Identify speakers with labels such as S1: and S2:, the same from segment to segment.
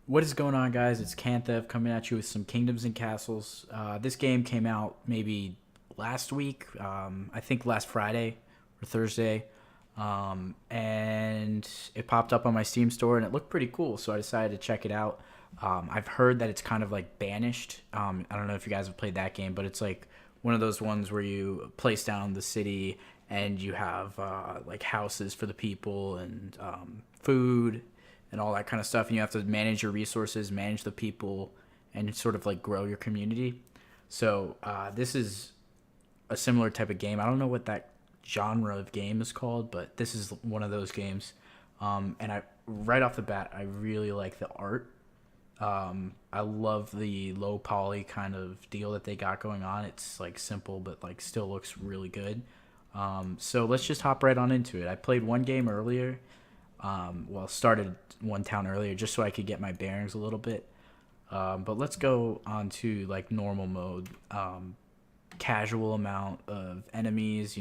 S1: What is going on, guys? It's Canthev coming at you with some Kingdoms and Castles. This game came out maybe last week, I think last Friday or Thursday, and it popped up on my Steam store and it looked pretty cool, so I decided to check it out. I've heard that it's kind of like Banished. I don't know if you guys have played that game, but it's like one of those ones where you place down the city and you have like houses for the people and food and all that kind of stuff, and you have to manage your resources, manage the people, and sort of like grow your community. So this is a similar type of game. I don't know what that genre of game is called, but this is one of those games. And I right off the bat, I really like the art. I love the low poly kind of deal that they got going on. It's like simple, but like still looks really good. So let's just hop right on into it. I played one game earlier. Started one town earlier just so I could get my bearings a little bit. But let's go on to like normal mode. Casual amount of enemies,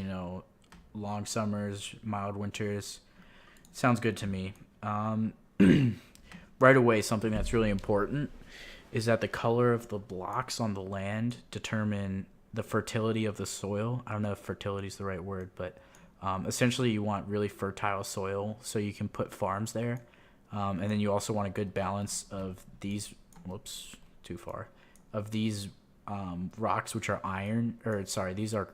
S1: long summers, mild winters. Sounds good to me. Right away, something that's really important is that the color of the blocks on the land determine the fertility of the soil. I don't know if fertility is the right word, but essentially you want really fertile soil so you can put farms there. And then you also want a good balance of these, whoops, too far, of these rocks, which are iron, or sorry, these are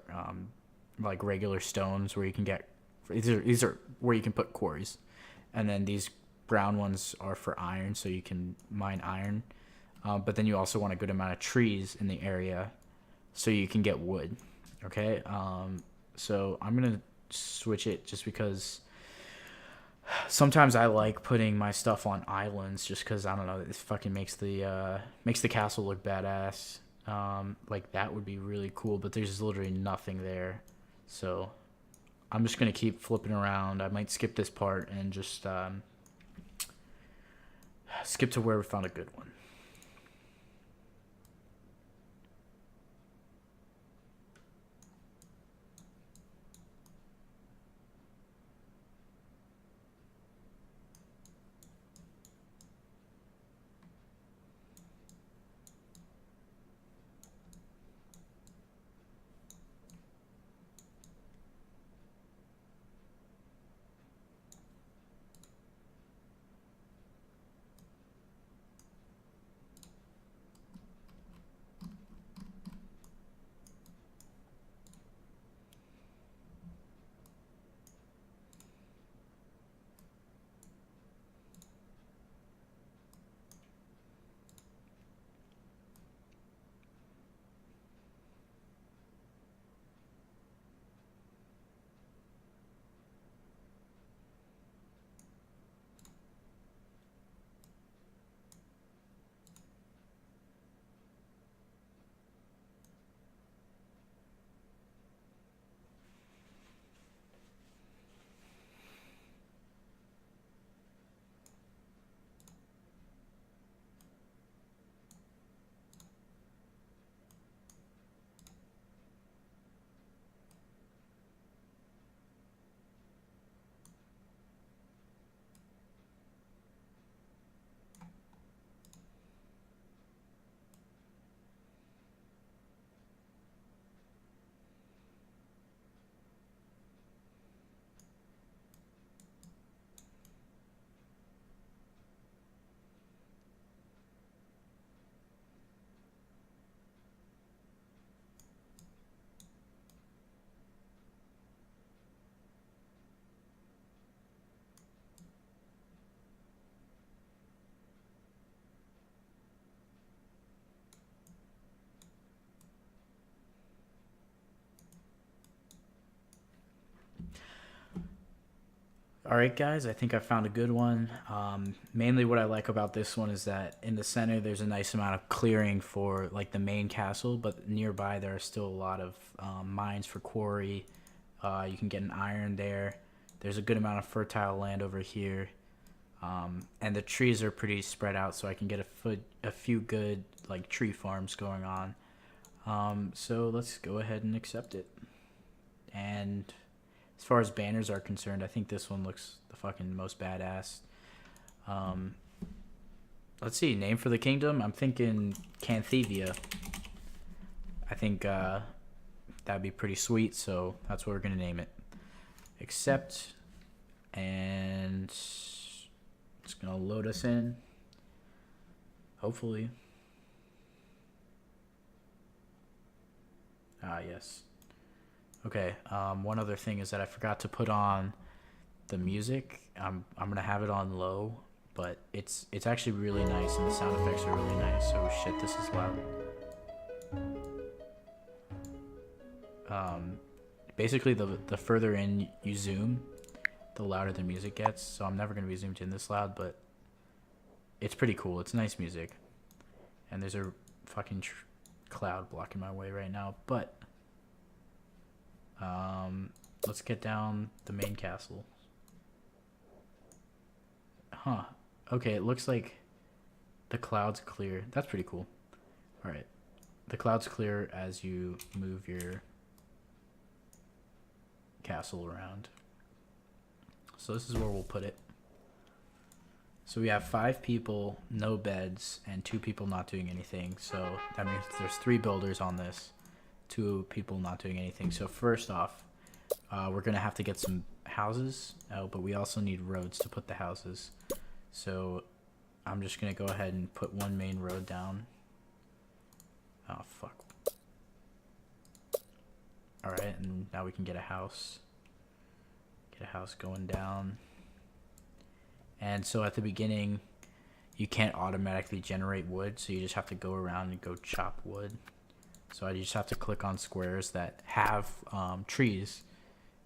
S1: like regular stones where you can get, these are where you can put quarries. And then these brown ones are for iron, so you can mine iron. But then you also want a good amount of trees in the area so you can get wood. Okay. So I'm going to switch it just because sometimes I like putting my stuff on islands just because I don't know, it fucking makes the castle look badass. Like that would be really cool, but there's literally nothing there. So I'm just gonna keep flipping around. I might skip this part and just skip to where we found a good one. All right, guys, I think I found a good one. Mainly, what I like about this one is that in the center there's a nice amount of clearing for like the main castle, but nearby there are still a lot of mines for quarry. You can get an iron there. There's a good amount of fertile land over here, and the trees are pretty spread out, so I can get a few good like tree farms going on. So let's go ahead and accept it. And as far as banners are concerned, I think this one looks the fucking most badass. Um, let's see, name for the kingdom. I'm thinking Canthevia. I think that'd be pretty sweet, so that's what we're gonna name it. Accept, and it's gonna load us in. Hopefully. Ah, yes. Okay. One other thing is that I forgot to put on the music. I'm gonna have it on low, but it's actually really nice, and the sound effects are really nice. So shit, this is loud. Basically, the further in you zoom, the louder the music gets. So I'm never gonna be zoomed in this loud, but it's pretty cool. It's nice music, and there's a fucking cloud blocking my way right now. But let's get down the main castle. Huh. Okay, it looks like the cloud's clear. That's pretty cool. All right, the cloud's clear as you move your castle around. So this is where we'll put it. So we have 5 people, no beds, and 2 people not doing anything. So that means there's 3 builders on this, 2 people not doing anything. So first off, we're gonna have to get some houses. Oh, but we also need roads to put the houses. So I'm just gonna go ahead and put one main road down. Oh fuck. Alright, and now we can get a house. Get a house going down. And so at the beginning, you can't automatically generate wood, so you just have to go around and go chop wood. So I just have to click on squares that have trees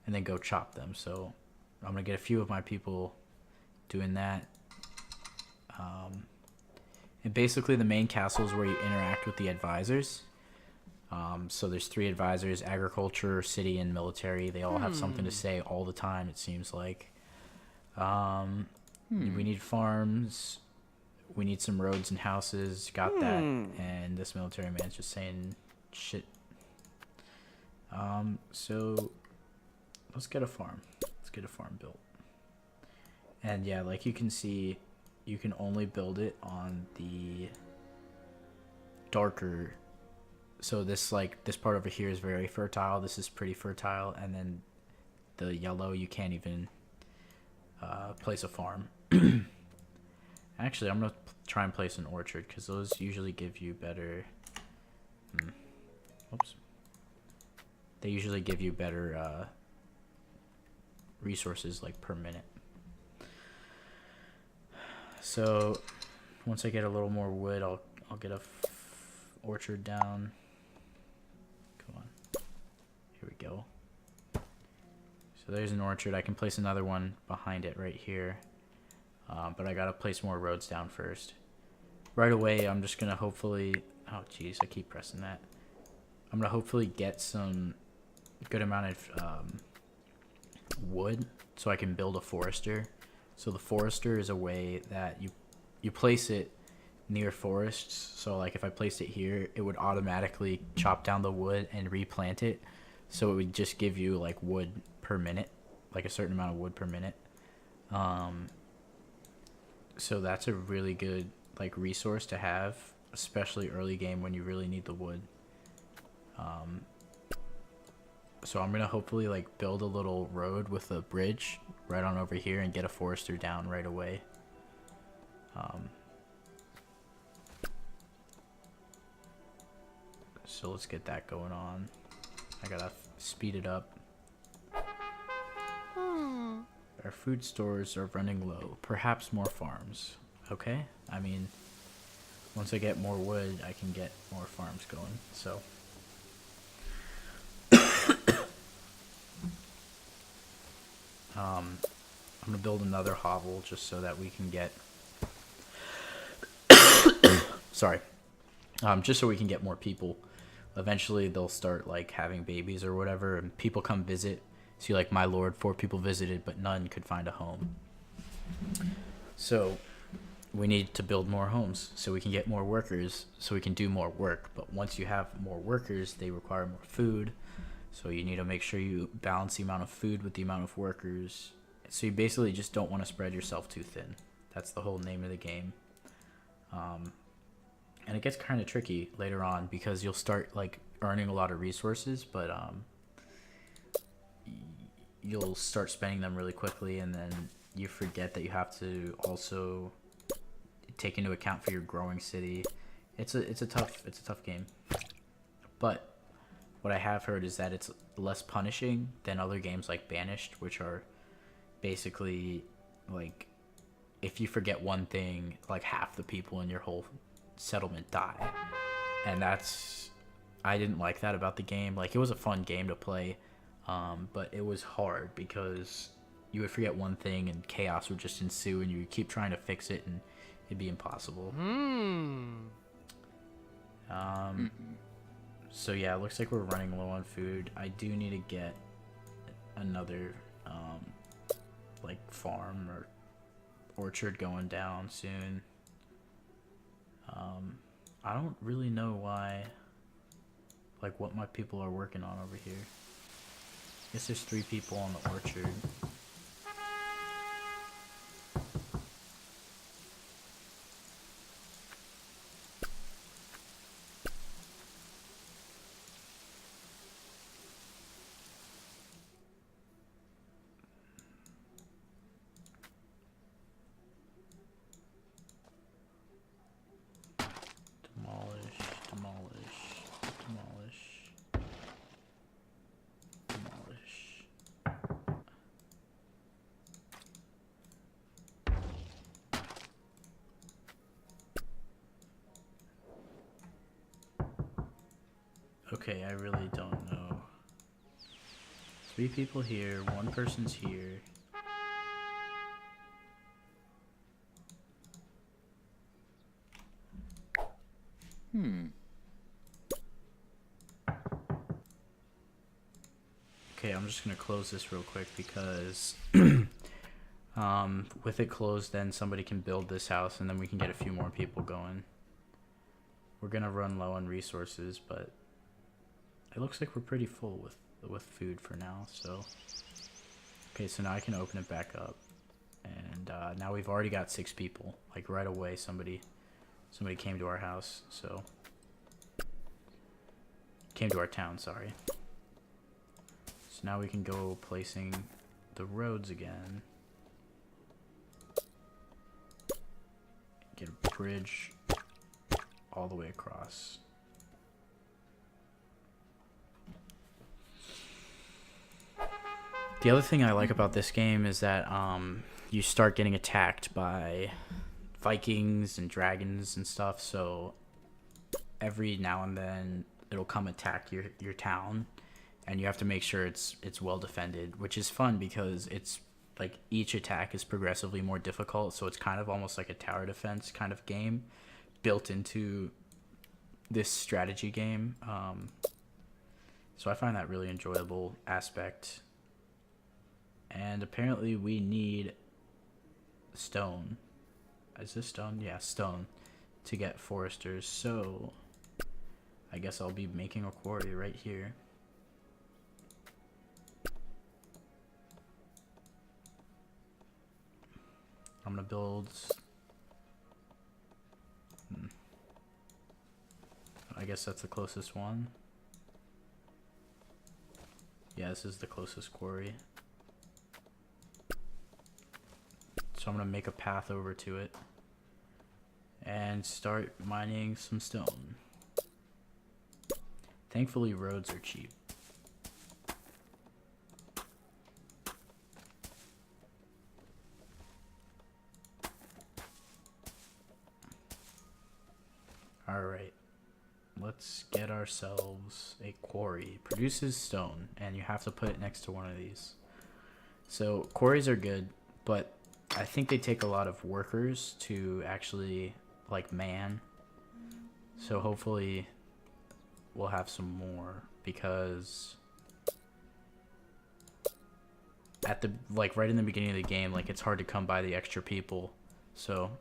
S1: and then go chop them. So I'm going to get a few of my people doing that. And basically the main castle is where you interact with the advisors. So there's 3 advisors: agriculture, city, and military. They all have something to say all the time, it seems like. We need farms. We need some roads and houses. Got that. And this military man's just saying shit. So let's get a farm. Let's get a farm built. And yeah, like you can see, you can only build it on the darker. So this part over here is very fertile. This is pretty fertile, and then the yellow, you can't even place a farm. Actually, I'm gonna try and place an orchard, because those usually give you better. Oops. They usually give you better resources, like per minute. So once I get a little more wood, I'll get a orchard down. Come on. Here we go. So there's an orchard. I can place another one behind it right here. But I gotta place more roads down first. Right away, I'm just gonna hopefully... Oh, jeez, I keep pressing that. I'm gonna hopefully get some good amount of wood so I can build a forester. So the forester is a way that you place it near forests. So like if I placed it here, it would automatically chop down the wood and replant it. So it would just give you like wood per minute, like a certain amount of wood per minute. So that's a really good like resource to have, especially early game when you really need the wood. So I'm gonna hopefully like build a little road with a bridge right on over here and get a forester down right away. So let's get that going on. I gotta speed it up. Our food stores are running low. Perhaps more farms. Okay. I mean, once I get more wood, I can get more farms going. So. I'm gonna build another hovel just so that we can get. Sorry. Just so we can get more people. Eventually, they'll start like having babies or whatever, and people come visit. See, like my lord, 4 people visited, but none could find a home. So we need to build more homes so we can get more workers, so we can do more work. But once you have more workers, they require more food. So you need to make sure you balance the amount of food with the amount of workers. So you basically just don't want to spread yourself too thin. That's the whole name of the game. And it gets kind of tricky later on because you'll start like earning a lot of resources, but you'll start spending them really quickly, and then you forget that you have to also take into account for your growing city. It's a tough game, but what I have heard is that it's less punishing than other games like Banished, which are basically like if you forget one thing, like half the people in your whole settlement die, and that's I didn't like that about the game. Like it was a fun game to play, but it was hard because you would forget one thing and chaos would just ensue, and you would keep trying to fix it, and it'd be impossible. So yeah, it looks like we're running low on food. I do need to get another like farm or orchard going down soon. I don't really know why, like what my people are working on over here. I guess there's 3 people on the orchard. Okay, I really don't know. 3 people here, 1 person's here. Okay, I'm just gonna close this real quick because with it closed, then somebody can build this house, and then we can get a few more people going. We're gonna run low on resources, but it looks like we're pretty full with food for now. So, okay, so now I can open it back up, and now we've already got 6 people. Like right away, somebody came to our house. So, came to our town. Sorry. So now we can go placing the roads again. Get a bridge all the way across. The other thing I like about this game is that you start getting attacked by Vikings and dragons and stuff, so every now and then it'll come attack your town, and you have to make sure it's well defended, which is fun because it's like each attack is progressively more difficult, so it's kind of almost like a tower defense kind of game built into this strategy game. So I find that really enjoyable aspect. And apparently we need stone. Is this stone? Yeah, stone to get foresters. So I guess I'll be making a quarry right here. I'm gonna build. I guess that's the closest one. Yeah, this is the closest quarry. So I'm gonna make a path over to it and start mining some stone. Thankfully, roads are cheap. Alright, let's get ourselves a quarry. It produces stone, and you have to put it next to one of these. So quarries are good, but I think they take a lot of workers to actually like man. So hopefully we'll have some more, because at the like right in the beginning of the game, like it's hard to come by the extra people. So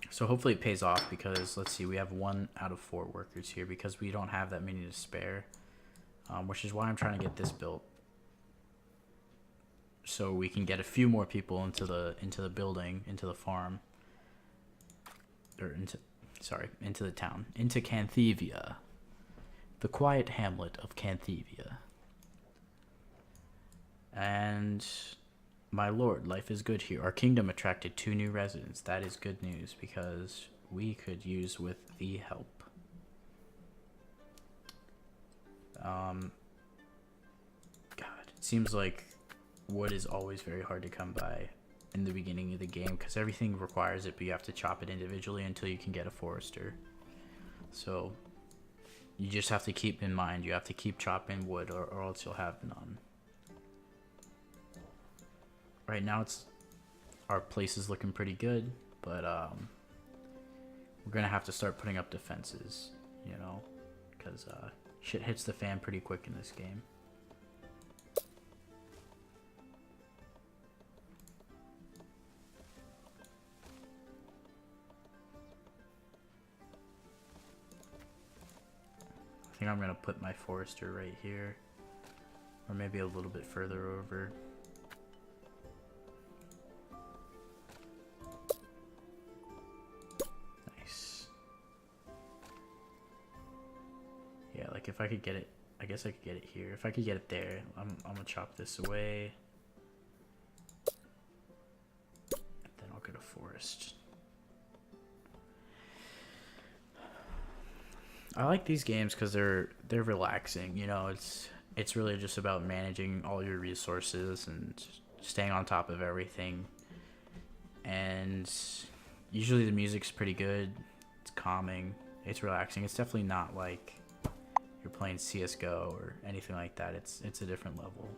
S1: so hopefully it pays off, because let's see, we have 1 out of 4 workers here because we don't have that many to spare, which is why I'm trying to get this built. so we can get a few more people into the building, into the farm, or into the town, into Canthevia, the quiet hamlet of Canthevia. And my lord, life is good here. Our kingdom attracted 2 new residents. That is good news because we could use with the help. God, it seems like wood is always very hard to come by in the beginning of the game because everything requires it, but you have to chop it individually until you can get a forester. So you just have to keep in mind, you have to keep chopping wood or else you'll have none. Right now our place is looking pretty good, but we're gonna have to start putting up defenses, you know, because shit hits the fan pretty quick in this game. I think I'm gonna put my forester right here, or maybe a little bit further over. Nice. Yeah, like if I could get it, I guess I could get it here. If I could get it there, I'm gonna chop this away. And then I'll get a forest. I like these games because they're relaxing. You know, it's really just about managing all your resources and staying on top of everything. And usually the music's pretty good. It's calming. It's relaxing. It's definitely not like you're playing CS:GO or anything like that. It's a different level.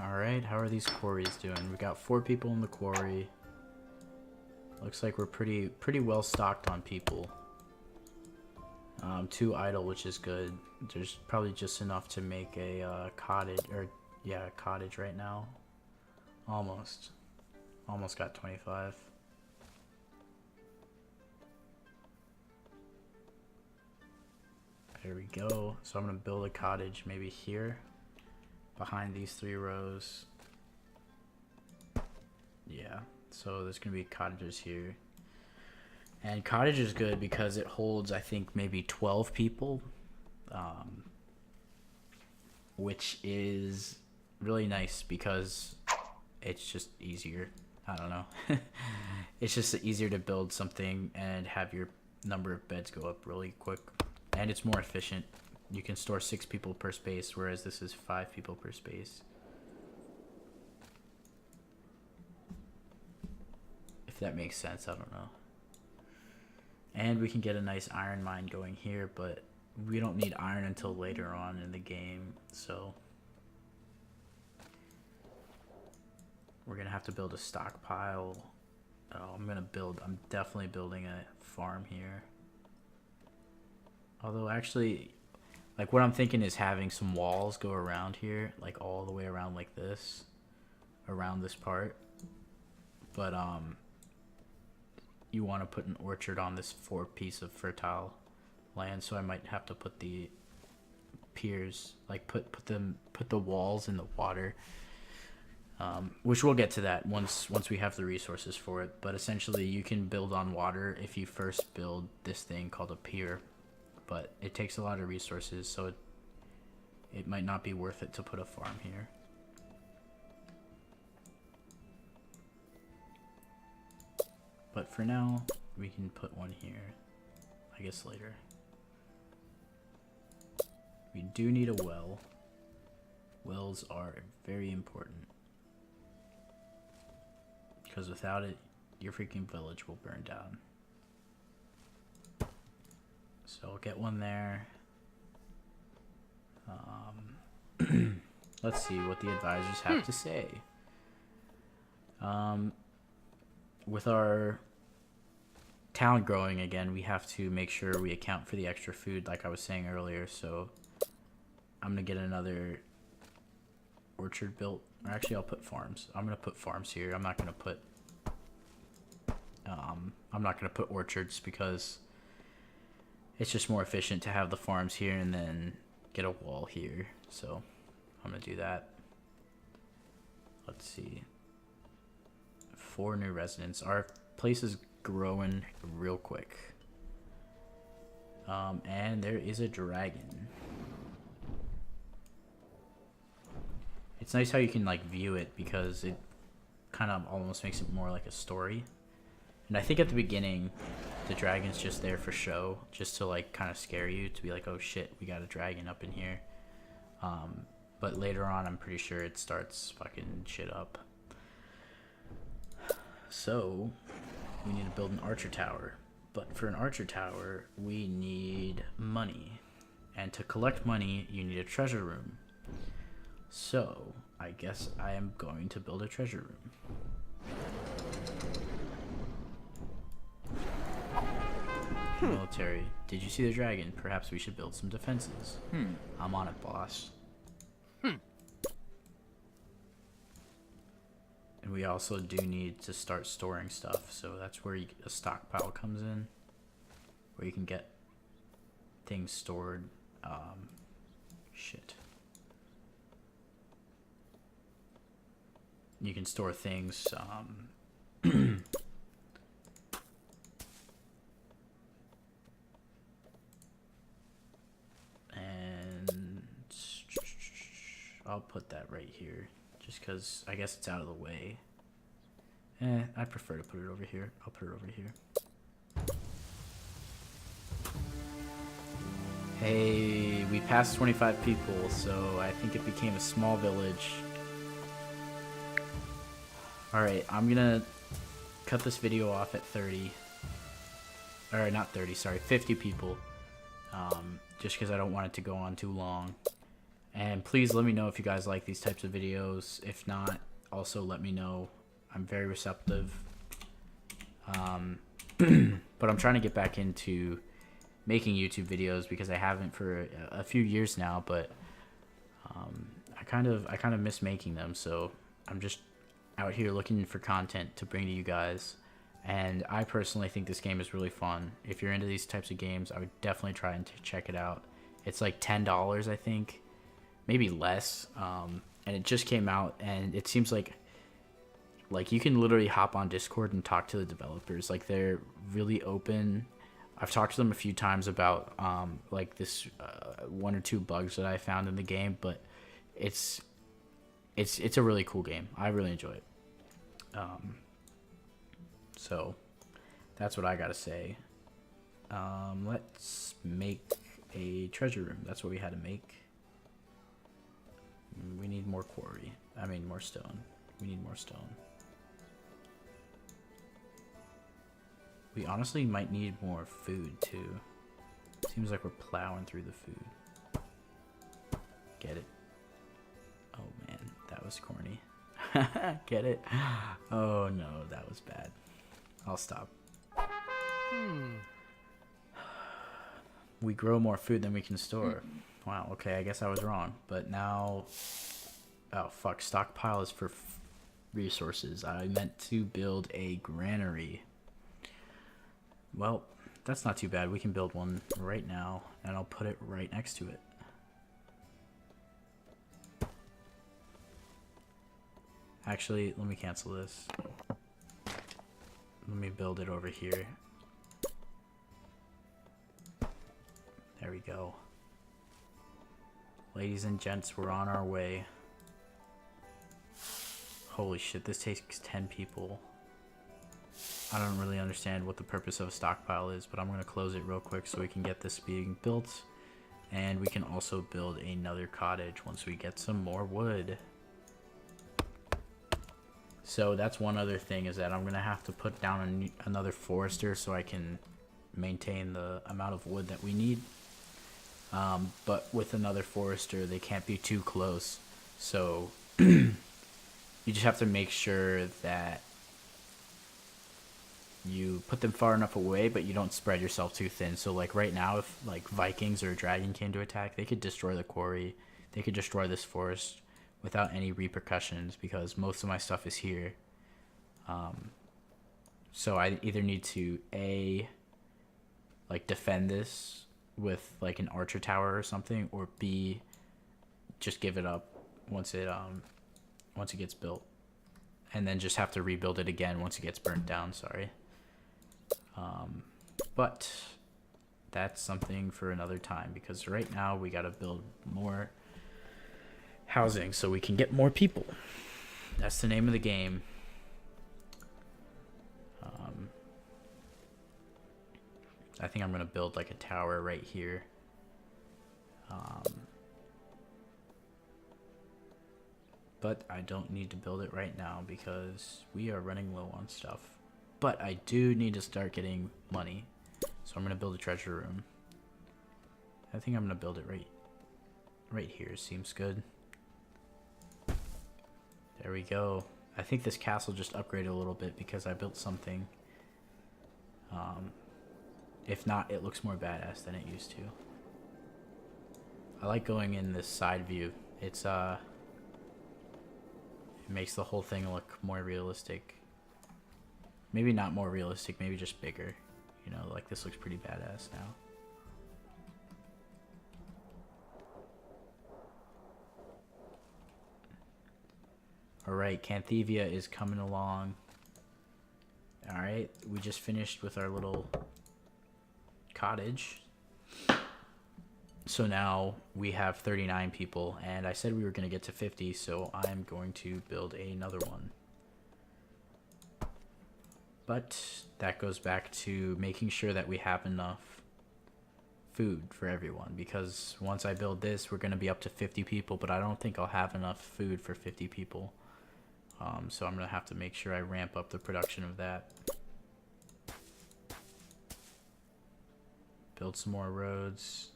S1: Alright, how are these quarries doing? We got 4 people in the quarry. Looks like we're pretty well stocked on people. 2 idle, which is good. There's probably just enough to make a cottage, or yeah, a cottage right now. Almost got 25. There we go. So I'm gonna build a cottage maybe here, behind these 3 rows. Yeah, so there's gonna be cottages here. And cottage is good because it holds, I think, maybe 12 people, which is really nice because it's just easier. I don't know. It's just easier to build something and have your number of beds go up really quick. And it's more efficient. You can store 6 people per space, whereas this is 5 people per space. If that makes sense, I don't know. And we can get a nice iron mine going here, but we don't need iron until later on in the game, so we're gonna have to build a stockpile. Oh, I'm definitely building a farm here. Although actually, like what I'm thinking is having some walls go around here, like all the way around like this, around this part. But you want to put an orchard on this 4 piece of fertile land, so I might have to put the piers, like put the walls in the water, which we'll get to that once we have the resources for it. But essentially you can build on water if you first build this thing called a pier, but it takes a lot of resources, so it might not be worth it to put a farm here. But for now, we can put one here, I guess later. We do need a well. Wells are very important, because without it, your freaking village will burn down. So I'll get one there. Let's see what the advisors have to say. With our town growing again, we have to make sure we account for the extra food, like I was saying earlier. So I'm gonna get another orchard built, or actually I'll put farms. I'm gonna put farms here. I'm not gonna put I'm not going to put orchards because it's just more efficient to have the farms here and then get a wall here. So I'm going to do that. Let's see. 4 new residents. Our place is growing real quick. And there is a dragon. It's nice how you can like view it because it kind of almost makes it more like a story. And I think at the beginning, the dragon's just there for show, just to like kind of scare you, to be like, oh shit, we got a dragon up in here. But later on, I'm pretty sure it starts fucking shit up. So, we need to build an archer tower. But for an archer tower, we need money. And to collect money, you need a treasure room. So, I guess I am going to build a treasure room. Military. Did you see the dragon? Perhaps we should build some defenses. I'm on it, boss. And we also do need to start storing stuff, so that's where a stockpile comes in, where you can get things stored. Shit. You can store things. And I'll put that right here. Just because I guess it's out of the way. I prefer to put it over here. I'll put it over here. Hey, we passed 25 people, so I think it became a small village. Alright, I'm gonna cut this video off at 30. Or not 30, sorry, 50 people. Just because I don't want it to go on too long. And please let me know if you guys like these types of videos. If not, also let me know. I'm very receptive. But I'm trying to get back into making YouTube videos because I haven't for a few years now. But I kind of miss making them. So I'm just out here looking for content to bring to you guys. And I personally think this game is really fun. If you're into these types of games, I would definitely try and check it out. It's like $10, I think. Maybe less, and it just came out, and it seems like you can literally hop on Discord and talk to the developers. Like, they're really open. I've talked to them a few times about like this 1 or 2 bugs that I found in the game, but it's a really cool game. I really enjoy it. So that's what I gotta say. Let's make a treasure room. That's what we had to make. We need more quarry. I mean, more stone. We need more stone. We honestly might need more food, too. Seems like we're plowing through the food. Get it? Oh, man. That was corny. Get it? Oh, no. That was bad. I'll stop. We grow more food than we can store. Wow, okay, I guess I was wrong. But now... Oh, fuck. Stockpile is for resources. I meant to build a granary. Well, that's not too bad. We can build one right now, and I'll put it right next to it. Actually, let me cancel this. Let me build it over here. There we go. Ladies and gents, we're on our way. Holy shit, this takes 10 people. I don't really understand what the purpose of a stockpile is, but I'm going to close it real quick so we can get this being built. And we can also build another cottage once we get some more wood. So that's one other thing, is that I'm going to have to put down another forester so I can maintain the amount of wood that we need. But with another forester, they can't be too close. So you just have to make sure that you put them far enough away, but you don't spread yourself too thin. So like right now, if like Vikings or a dragon came to attack, they could destroy the quarry. They could destroy this forest without any repercussions, because most of my stuff is here. So I either need to like defend this with like an archer tower or something, or B, just give it up once it gets built, and then just have to rebuild it again once it gets burnt down. Sorry. But that's something for another time, because right now we got to build more housing so we can get more people. That's the name of the game. I think I'm going to build like a tower right here. But I don't need to build it right now because we are running low on stuff. But I do need to start getting money. So I'm going to build a treasure room. I think I'm going to build it right here. Seems good. There we go. I think this castle just upgraded a little bit because I built something. If not, it looks more badass than it used to. I like going in this side view. It makes the whole thing look more realistic. Maybe not more realistic, maybe just bigger. You know, like this looks pretty badass now. Alright, Canthevia is coming along. Alright, we just finished with our little cottage. So now we have 39 people, and I said we were going to get to 50, so I'm going to build another one. But that goes back to making sure that we have enough food for everyone, because once I build this, we're going to be up to 50 people, but I don't think I'll have enough food for 50 people. So I'm going to have to make sure I ramp up the production of that. Build some more roads.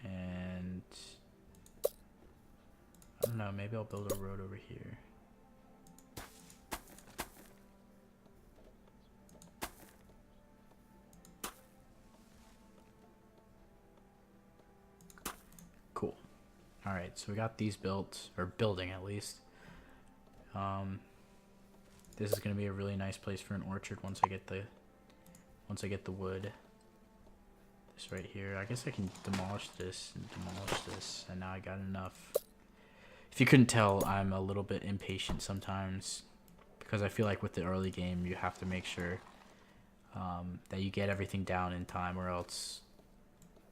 S1: And I don't know, maybe I'll build a road over here. Cool. Alright, so we got these built, or building at least. This is gonna be a really nice place for an orchard once I get the wood. This right here. I guess I can demolish this and demolish this, and now I got enough. If you couldn't tell, I'm a little bit impatient sometimes, because I feel like with the early game you have to make sure that you get everything down in time, or else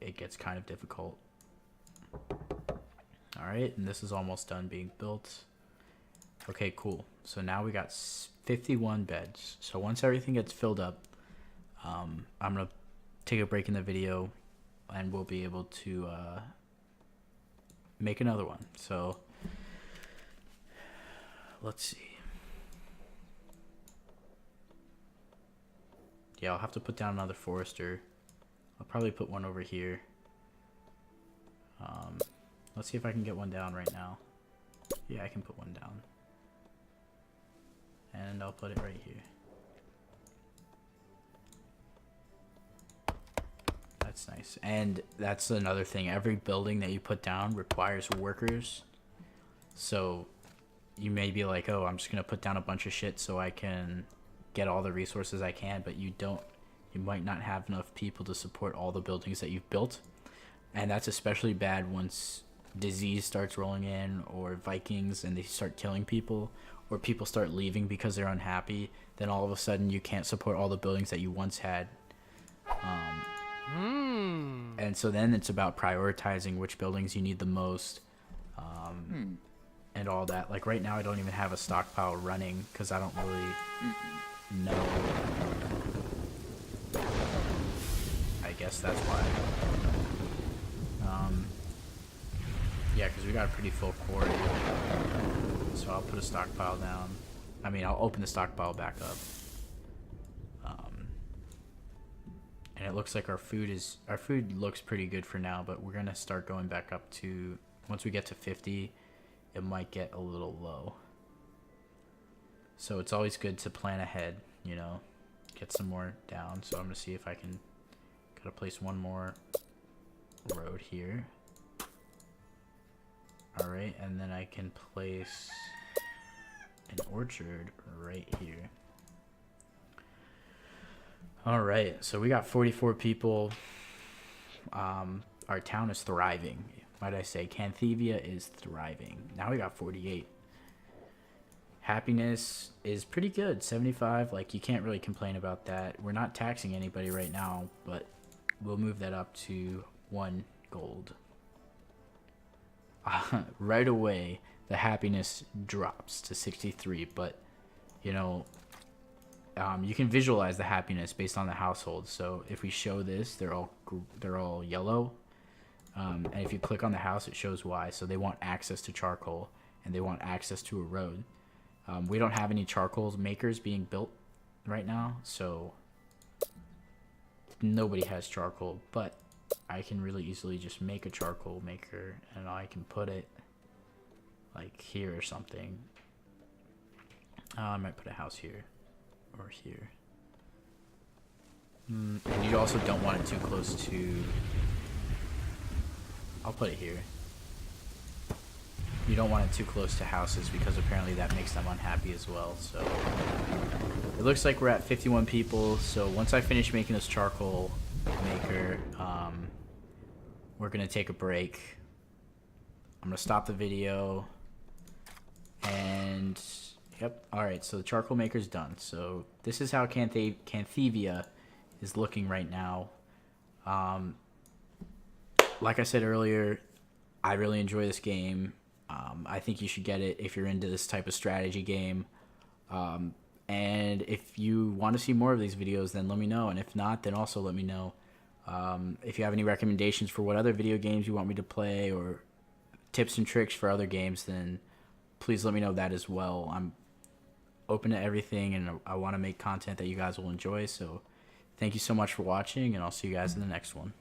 S1: it gets kind of difficult. Alright, and this is almost done being built. Okay, cool. So now we got 51 beds. So once everything gets filled up, I'm going to take a break in the video, and we'll be able to make another one. So let's see. Yeah, I'll have to put down another forester. I'll probably put one over here. Let's see if I can get one down right now. Yeah, I can put one down. And I'll put it right here. That's nice. And that's another thing. Every building that you put down requires workers. So you may be like, oh, I'm just going to put down a bunch of shit so I can get all the resources I can, but you might not have enough people to support all the buildings that you've built. And that's especially bad once disease starts rolling in, or Vikings and they start killing people, or people start leaving because they're unhappy. Then all of a sudden you can't support all the buildings that you once had. And so then it's about prioritizing which buildings you need the most, and all that. Like right now I don't even have a stockpile running because I don't really know. I guess that's why. Yeah, because we got a pretty full quarry. So I'll put a stockpile down. I mean, I'll open the stockpile back up. And it looks like our food looks pretty good for now, but we're gonna start going back up to, once we get to 50, it might get a little low. So it's always good to plan ahead, you know, get some more down. So I'm gonna see if I can, gotta place one more road here. Alright, and then I can place an orchard right here. All right, so we got 44 people. Our town is thriving. Might I say, Canthevia is thriving. Now we got 48. Happiness is pretty good, 75. Like, you can't really complain about that. We're not taxing anybody right now, but we'll move that up to 1 gold. Right away, the happiness drops to 63, but, you know, you can visualize the happiness based on the household. So if we show this, they're all yellow. And if you click on the house, it shows why. So they want access to charcoal, and they want access to a road. We don't have any charcoal makers being built right now, so nobody has charcoal. But I can really easily just make a charcoal maker, and I can put it like here or something. I might put a house here or here. And you also don't want it too close to... I'll put it here. You don't want it too close to houses because apparently that makes them unhappy as well. So it looks like we're at 51 people. So once I finish making this charcoal maker, we're gonna take a break. I'm gonna stop the video, and yep. All right, so the charcoal maker's done. So this is how Canthevia is looking right now. Like I said earlier, I really enjoy this game. I think you should get it if you're into this type of strategy game. And if you want to see more of these videos, then let me know. And if not, then also let me know. If you have any recommendations for what other video games you want me to play, or tips and tricks for other games, then please let me know that as well. I'm open to everything, and I want to make content that you guys will enjoy. So thank you so much for watching, and I'll see you guys in the next one.